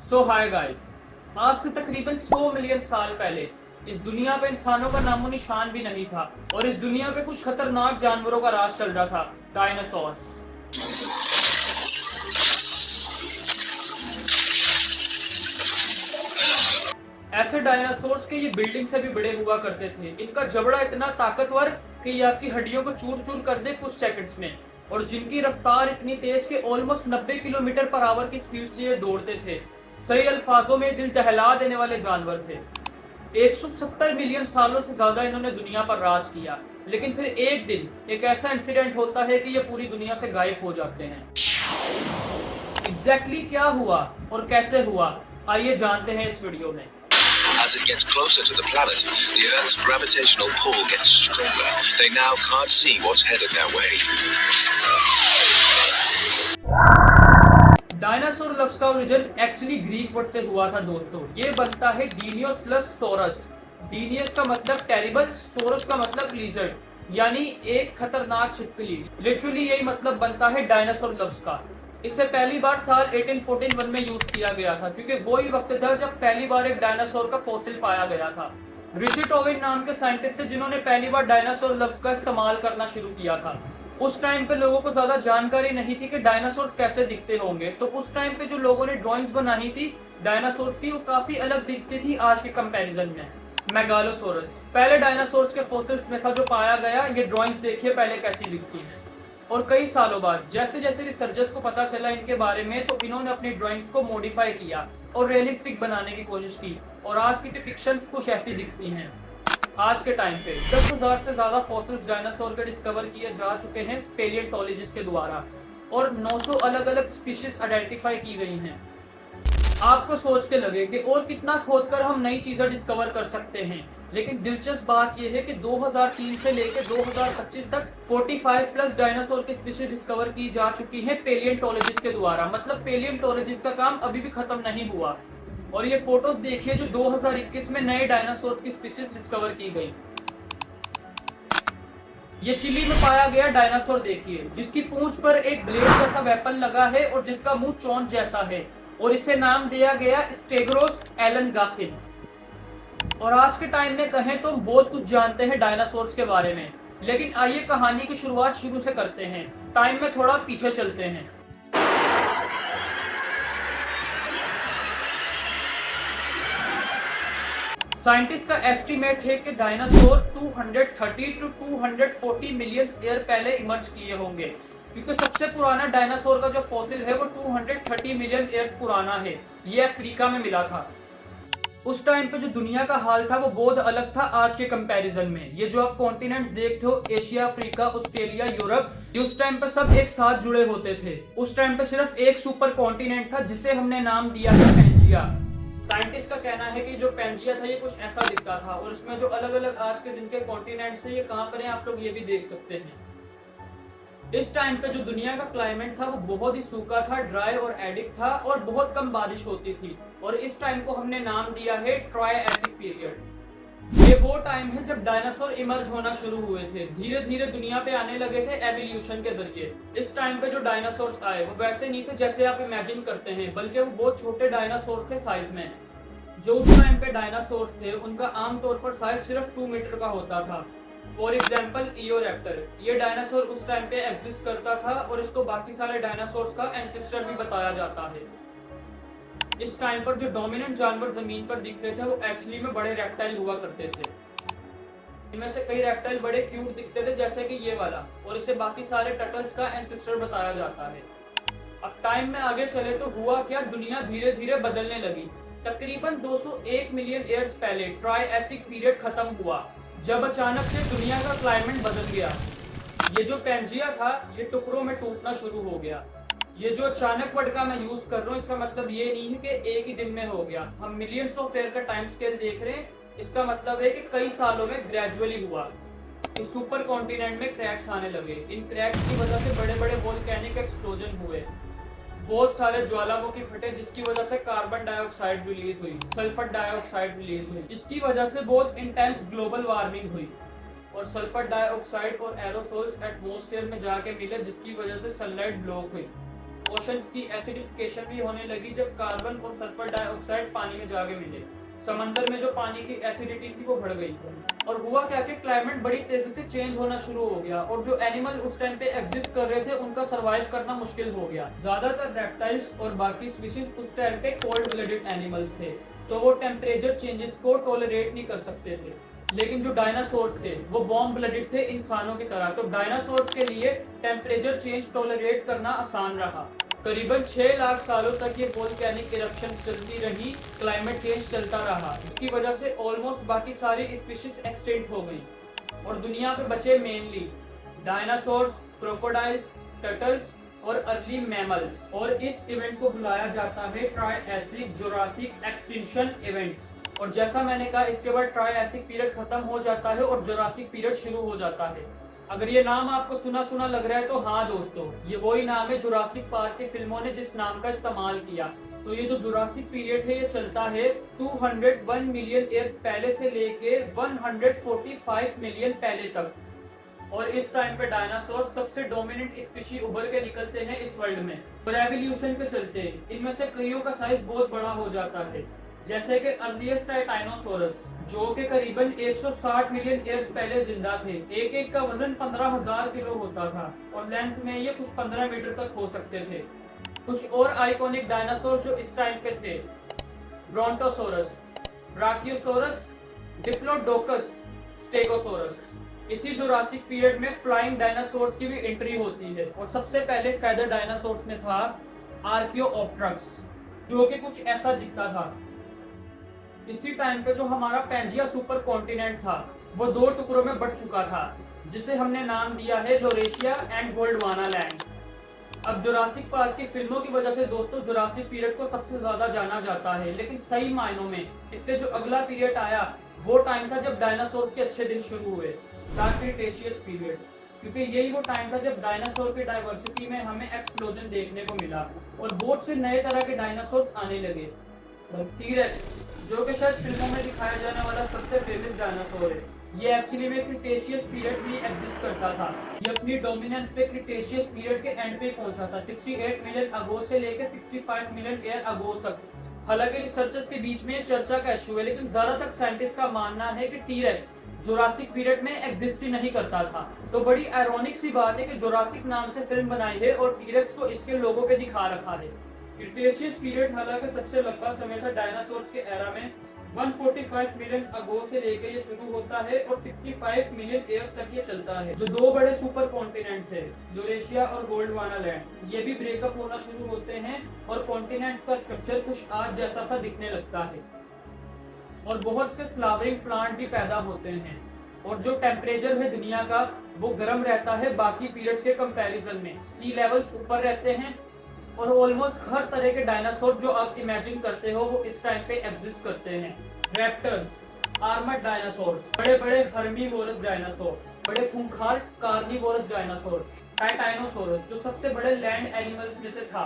सो hi guys, आज से तकरीबन 100 मिलियन साल पहले इस दुनिया पे इंसानों का नामो निशान भी नहीं था और इस दुनिया पे कुछ खतरनाक जानवरों का राज चल रहा था, डायनासोर्स। ऐसे डायनासोर्स के ये बिल्डिंग से भी बड़े हुआ करते थे। इनका जबड़ा इतना ताकतवर कि ये आपकी हड्डियों को चूर चूर कर दे कुछ सेकंड्स में, और जिनकी रफ्तार इतनी तेज कि ऑलमोस्ट 90 किलोमीटर पर आवर की स्पीड से ये दौड़ते थे। सही अल्फाजों में दिल दहला देने वाले जानवर थे। 170 मिलियन सालों से ज्यादा इन्होंने दुनिया पर राज किया, लेकिन फिर एक दिन एक ऐसा इंसिडेंट होता है कि ये पूरी दुनिया से गायब हो जाते हैं। एग्जैक्टली क्या हुआ और कैसे हुआ, आइए जानते हैं इस वीडियो में। As it gets closer to the planet, the Earth's gravitational pull gets stronger. They now can't see what's headed their way. Dinosaur लफ्ज का ओरिजिन एक्चुअली ग्रीक वर्ड से हुआ था दोस्तों। ये बनता है डीनियोस प्लस सोरस। डीनियस का मतलब टेरिबल, सोरस का मतलब लिजर्ड, यानी एक खतरनाक छिपकली। लिटरली यही मतलब बनता है डायनासोर लफ्ज का। इसे पहली बार साल 1841 में यूज किया गया था, क्योंकि वो ही वक्त था जब पहली बार एक डायनासोर का फॉसिल पाया गया था। रिचर्ड ओवेन नाम के साइंटिस्ट थे जिन्होंने पहली बार डायनासोर लफ्ज का इस्तेमाल करना शुरू किया था। उस टाइम पे लोगों को ज्यादा जानकारी नहीं थी कि डायनासोर्स कैसे दिखते होंगे, तो उस टाइम पे जो लोगों ने ड्राइंग्स बनाई थी डायनासोर्स की, वो काफी अलग दिखती थी आज के कंपैरिजन में। मेगालोसोरस पहले डायनासोर्स के फॉसिल्स में था जो पाया गया। ये ड्राइंग्स देखिए पहले कैसी दिखती हैं। और कई सालों बाद जैसे जैसे रिसर्चर्स को पता चला इनके बारे में, तो इन्होंने अपनी ड्राइंग्स को मॉडिफाई किया और रियलिस्टिक बनाने की कोशिश की, और आज की डिपिक्शंस कुछ ऐसी दिखती हैं। आज के टाइम पे 10,000 से ज्यादा फॉसिल्स डायनासोर के डिस्कवर किए जा चुके हैं पेलियोंटोलॉजिस्ट के द्वारा, और 900 अलग अलग स्पीशीज आइडेंटिफाई की गई हैं। आपको सोच के लगे कि और कितना खोदकर हम नई चीजें डिस्कवर कर सकते हैं, लेकिन दिलचस्प बात यह है कि 2003 से लेकर 2025 तक 45 प्लस डायनासोर की स्पीशीज डिस्कवर की जा चुकी हैं पेलियोंटोलॉजिस्ट के द्वारा। मतलब पेलियोंटोलॉजिस्ट का काम अभी भी खत्म नहीं हुआ। और ये फोटोज देखिए जो 2021 में नए डायनासोर की स्पीशीज डिस्कवर की गई। ये चिली में पाया गया डायनासोर देखिए, जिसकी पूंछ पर एक ब्लेड जैसा वेपन लगा है और जिसका मुंह चोंच जैसा है, और इसे नाम दिया गया स्टेगोरोस एलनगासिन। और आज के टाइम में कहें तो बहुत कुछ जानते हैं डायनासोर्स के बारे में, लेकिन आइए कहानी की शुरुआत शुरू से करते हैं। टाइम में थोड़ा पीछे चलते हैं। साइंटिस्ट का एस्टिमेट है कि डायनासोर 230 टू 240 मिलियन ईयर पहले इमर्ज किए होंगे, क्योंकि सबसे पुराना डायनासोर का जो फॉसिल है वो 230 मिलियन ईयर्स पुराना है। ये अफ्रीका में मिला था। उस टाइम पे जो दुनिया का हाल था वो बहुत अलग था आज के कंपैरिजन में। ये जो आप कॉन्टिनेंट्स देखते हो, एशिया, अफ्रीका, ऑस्ट्रेलिया, यूरोप, ये उस टाइम पे सब एक साथ जुड़े होते थे। उस टाइम पे सिर्फ एक सुपर कॉन्टिनेंट था जिसे हमने नाम दिया है पेंजिया। साइंटिस्ट का कहना है कि जो पेंजिया था ये कुछ ऐसा दिखता था, और इसमें जो अलग अलग आज के दिन के कॉन्टिनेंट्स है ये कहाँ पर है आप लोग ये भी देख सकते हैं। इस टाइम पे जो दुनिया का क्लाइमेट था वो बहुत ही सूखा था, ड्राई और एडिक था, और बहुत कम बारिश होती थी। और इस टाइम को हमने नाम दिया है ट्रायसिक पीरियड। ये वो टाइम है जब डायनासोर इमर्ज होना शुरू हुए थे, धीरे धीरे दुनिया पे आने लगे थे एवोल्यूशन के जरिए। इस टाइम पे जो डायनासोर्स आए वो वैसे नहीं थे जैसे आप इमेजिन करते हैं, बल्कि वो बहुत छोटे डायनासोर थे साइज में। जो उस टाइम पे डायनासोर थे उनका आमतौर पर साइज सिर्फ 2 मीटर का होता था। फॉर एग्जाम्पल इयोरैप्टर, ये डायनासोर उस टाइम पे एग्जिस्ट करता था, और इसको बाकी सारे डायनासोर्स का एंसेस्टर भी बताया जाता है। इस टाइम पर जो डोमिनेंट जानवर जमीन पर दिखते थे वो एक्चुअली में बड़े रेप्टाइल हुआ करते थे। इनमें से कई रेप्टाइल बड़े क्यूट दिखते थे, जैसे कि ये वाला, और इसे बाकी सारे टर्टल्स का एंसेस्टर बताया जाता है। अब टाइम में आगे चले तो हुआ क्या, दुनिया धीरे धीरे बदलने लगी। तकरीबन 201 मिलियन ईयर्स पहले ट्रायसिक पीरियड खत्म हुआ, जब अचानक से दुनिया का क्लाइमेट बदल गया। ये जो पेंजिया था ये टुकड़ों में टूटना शुरू हो गया। ये जो अचानक वर्ड का मैं यूज कर रहा हूँ, इसका मतलब ये नहीं है कि एक ही दिन में हो गया। हम मिलियंस ऑफ ईयर का टाइम स्केल देख रहे हैं, इसका मतलब है कि कई सालों में ग्रेजुअली हुआ। इस सुपर कॉन्टिनेंट में क्रैक्स आने लगे। इन क्रैक्स की वजह से बड़े बड़े वोल्केनिक एक्सप्लोजन हुए, बहुत सारे ज्वालामुखी फटे, जिसकी वजह से कार्बन डाइऑक्साइड रिलीज हुई, सल्फर डाइऑक्साइड रिलीज हुई। इसकी वजह से बहुत इंटेंस ग्लोबल वार्मिंग हुई, और सल्फर डाइऑक्साइड और एरोसोल्स एटमॉस्फेयर में जाके मिले, जिसकी वजह से सनलाइट ब्लॉक हुई। ओशंस की एसिडिफिकेशन भी होने लगी जब कार्बन और सल्फर डाइऑक्साइड डाइऑक्साइड पानी में जाके मिले, समंदर में जो पानी की एसिडिटी थी वो बढ़ गई। और हुआ क्या कि क्लाइमेट बड़ी तेजी से चेंज होना शुरू हो गया और जो एनिमल उस टाइम पे एग्जिस्ट कर रहे थे उनका सरवाइव करना मुश्किल हो गया। ज्यादातर रेप्टाइल्स और बाकी स्पीशीज उस टाइम पे कोल्ड ब्लडेड एनिमल्स थे, तो वो टेम्परेचर चेंजेस को टॉलरेट नहीं कर सकते थे। लेकिन जो डायनासोर्स थे वो वार्म ब्लडेड थे इंसानों की तरह, तो डायनासोर्स के लिए टेम्परेचर चेंज टॉलरेट करना आसान रहा। करीबन 6 लाख सालों तक ये वोल्केनिक इरप्शन चलती रही, क्लाइमेट चेंज चलता रहा। इसकी वजह से ऑलमोस्ट बाकी सारी स्पीशीज एक्सटिंक्ट हो गई और दुनिया पे बचे मेनली डायनासोर्स, क्रोकोडाइल्स, टर्टल्स और अर्ली मैमल्स। और इस इवेंट को बुलाया जाता है ट्राइएसिक जुरासिक एक्सटिंक्शन इवेंट। और जैसा मैंने कहा, इसके बाद ट्राइएसिक पीरियड खत्म हो जाता है और जुरासिक पीरियड शुरू हो जाता है। अगर ये नाम आपको सुना सुना लग रहा है तो हाँ दोस्तों, ये वही नाम है जुरासिक पार्क की फिल्मों ने जिस नाम का इस्तेमाल किया। तो ये जो जुरासिक पीरियड है ये चलता है 201 मिलियन ईयर्स पहले से लेके 145 मिलियन पहले तक। और इस टाइम पे डायनासोर सबसे डोमिनेंट स्पीशी उभर के निकलते हैं इस वर्ल्ड में। और एवोल्यूशन के चलते इनमें से कईयों का साइज बहुत बड़ा हो जाता है, जैसे कि अर्लीस्ट है टाइनोसोरस, जो कि करीबन 160 मिलियन ईयर्स पहले जिंदा थे। एक एक का वजन 15,000 किलो होता था और लेंथ में ये कुछ 15 मीटर तक हो सकते थे। कुछ और आइकॉनिक डायनासोर जो इस टाइम पे थे, ब्रोंटोसोरस, ब्राकियोसोरस, डिप्लोडोकस, स्टेगोसोरस। इसी जुरासिक पीरियड में फ्लाइंग डायनासोर्स की भी एंट्री होती है और सबसे पहले फेदर डायनासोर्स में था आर्कियोप्टेरक्स, जो कि कुछ ऐसा दिखता था। इसी टाइम पे जो हमारा पैंजिया सुपर कॉन्टिनेंट था वो 2 टुकड़ों में बढ़ चुका था, जिसे हमने नाम दिया है लोरेशिया एंड गोल्डवाना लैंड। अब जुरासिक पार्क की फिल्मों की वजह से दोस्तों जुरासिक पीरियड को सबसे ज्यादा जाना जाता है, लेकिन सही मायनों में इससे जो अगला पीरियड आया वो टाइम था जब डायनासोर के अच्छे दिन शुरू हुए, क्रीटेशियस पीरियड। क्योंकि यही वो टाइम था जब डायनासोर की डाइवर्सिटी में हमें एक्सप्लोजन देखने को मिला और बहुत से नए तरह के डायनासोर आने लगे। टीरेक्स, जो कि शायद फिल्मों में दिखाया जाने वाला सबसे फेमस डायनासोर है, ये एक्चुअली में क्रीटेशियस पीरियड भी एग्जिस्ट करता था। ये अपनी डोमिनेंस पे क्रीटेशियस पीरियड के एंड पे पहुंचा था, 68 मिलियन अगो से लेकर 65 मिलियन ईयर अगो तक। हालांकि रिसर्चर्स के बीच में ये चर्चा का इशू है, लेकिन ज्यादातर साइंटिस्ट का मानना है कि टीरेक्स जुरासिक पीरियड में एग्जिस्ट ही नहीं करता था। तो बड़ी आयरॉनिक सी बात है कि जुरासिक नाम से फिल्म बनाई है और टीरेक्स को इसके लोगों पे दिखा रखा है। क्रीटेशियस पीरियड हालांकि सबसे लंबा समय था डायनासोर्स के एरा में, 145 मिलियन अगो से लेकर ये शुरू होता है और 65 मिलियन ईयर्स तक ये चलता है। जो 2 बड़े सुपर कॉन्टिनेंट थे, यूरेशिया और गोल्डवाना लैंड, ये भी ब्रेकअप होना शुरू होते हैं और कॉन्टिनेंट्स का स्ट्रक्चर कुछ आज जैसा सा दिखने लगता है और बहुत से फ्लावरिंग प्लांट भी पैदा होते हैं। और जो टेम्परेचर है दुनिया का वो गर्म रहता है बाकी पीरियड्स के कंपैरिजन में। सी लेवल्स ऊपर रहते हैं और ऑलमोस्ट हर तरह के डायनासोर जो आप इमेजिन करते हो वो इस टाइम पे एग्जिस्ट करते हैं। रैप्टर्स, आर्मर्ड डायनासोर्स, बड़े बड़े हर्मीवोरस डायनासोर्स, बड़े खूंखार कार्निवोरस डायनासोर्स, टाइटानोसोरस जो सबसे बड़े लैंड एनिमल्स में से था,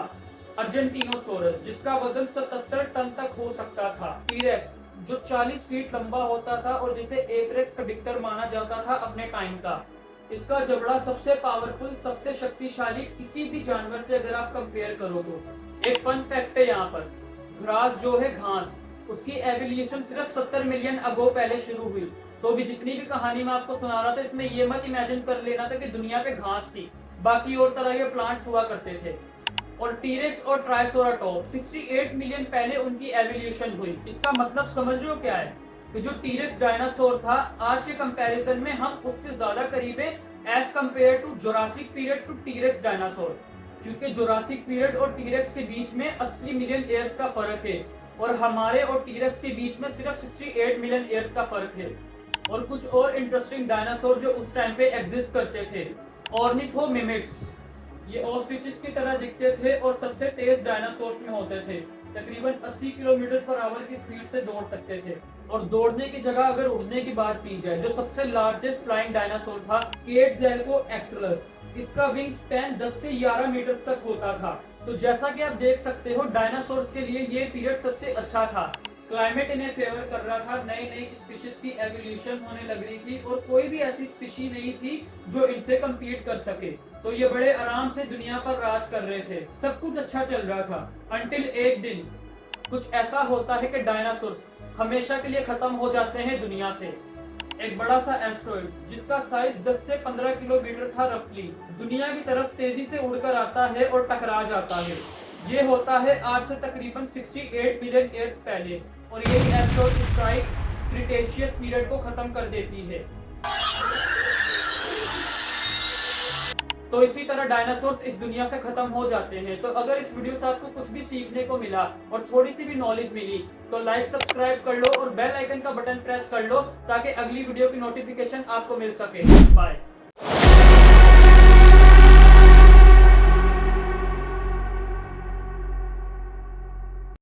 अर्जेंटिनोसोरस जिसका वजन 77 टन तक हो सकता था, टीरेक्स जो 40 फीट लंबा होता था और जिसे एपेक्स प्रेडिक्टर माना जाता था अपने टाइम का। इसका जबड़ा सबसे पावरफुल, सबसे शक्तिशाली किसी भी जानवर से अगर आप कंपेयर करो तो। एक फन फैक्ट है यहाँ पर, ग्रास जो है घास, उसकी एवोल्यूशन सिर्फ 70 मिलियन अगो पहले शुरू हुई। तो भी जितनी भी कहानी मैं आपको सुना रहा था इसमें ये मत इमेजिन कर लेना था कि दुनिया पे घास थी, बाकी और तरह के प्लांट्स हुआ करते थे। और टीरेक्स और ट्राइसोराटॉप 68 मिलियन पहले उनकी एवोल्यूशन हुई। इसका मतलब समझ रहे हो क्या है कि जो टीरेक्स डायनासोर था आज के कंपैरिजन में हम उससे ज्यादा करीब है as compare to Jurassic period to T rex dinosaur, क्योंकि जुरासिक पीरियड और टीरेक्स के बीच में 80 मिलियन ईयर्स का फर्क है और हमारे और टीरेक्स के बीच में सिर्फ 68 मिलियन ईयर्स का फर्क है। और कुछ और इंटरेस्टिंग डायनासोर जो उस टाइम पे एग्जिस्ट करते थे, ऑर्निथोमिमिड्स, ये ऑस्ट्रिचेस की तरह दिखते थे और सबसे तेज डायनासोर्स में होते थे, तकरीबन 80 किलोमीटर पर आवर की स्पीड से दौड़ सकते थे। और दौड़ने की जगह अगर उड़ने की बात की जाए, जो सबसे लार्जेस्ट फ्लाइंग डायनासोर था क्वेटज़ालिकोएक्टेरस, इसका विंग स्पैन 10 से 11 मीटर तक होता था। तो जैसा कि आप देख सकते हो डायनासोर्स के लिए ये पीरियड सबसे अच्छा था। क्लाइमेट इन्हें फेवर कर रहा था, नई नई स्पीशीज की एवोल्यूशन होने लग रही थी और कोई भी ऐसी स्पीशी नहीं थी जो इनसे कम्पीट कर सके। तो ये बड़े आराम से दुनिया पर राज कर रहे थे, सब कुछ अच्छा चल रहा था। अंटिल एक दिन कुछ ऐसा होता है कि डायनासोर्स हमेशा के लिए खत्म हो जाते हैं दुनिया से। एक बड़ा सा एस्ट्रॉइड जिसका साइज 10 से 15 किलोमीटर था रफली दुनिया की तरफ तेजी से उड़कर आता है और टकरा जाता है। ये होता है आज से तकरीबन 68 बिलियन ईयर्स पहले और यही एस्ट्रॉइड स्ट्राइक क्रिटेशियस पीरियड को खत्म कर देती है। तो इसी तरह डायनासोर्स इस दुनिया से खत्म हो जाते हैं। तो अगर इस वीडियो से आपको कुछ भी सीखने को मिला और थोड़ी सी भी नॉलेज मिली तो लाइक सब्सक्राइब कर लो और बेल आइकन का बटन प्रेस कर लो ताकि अगली वीडियो की नोटिफिकेशन आपको मिल सके। बाय।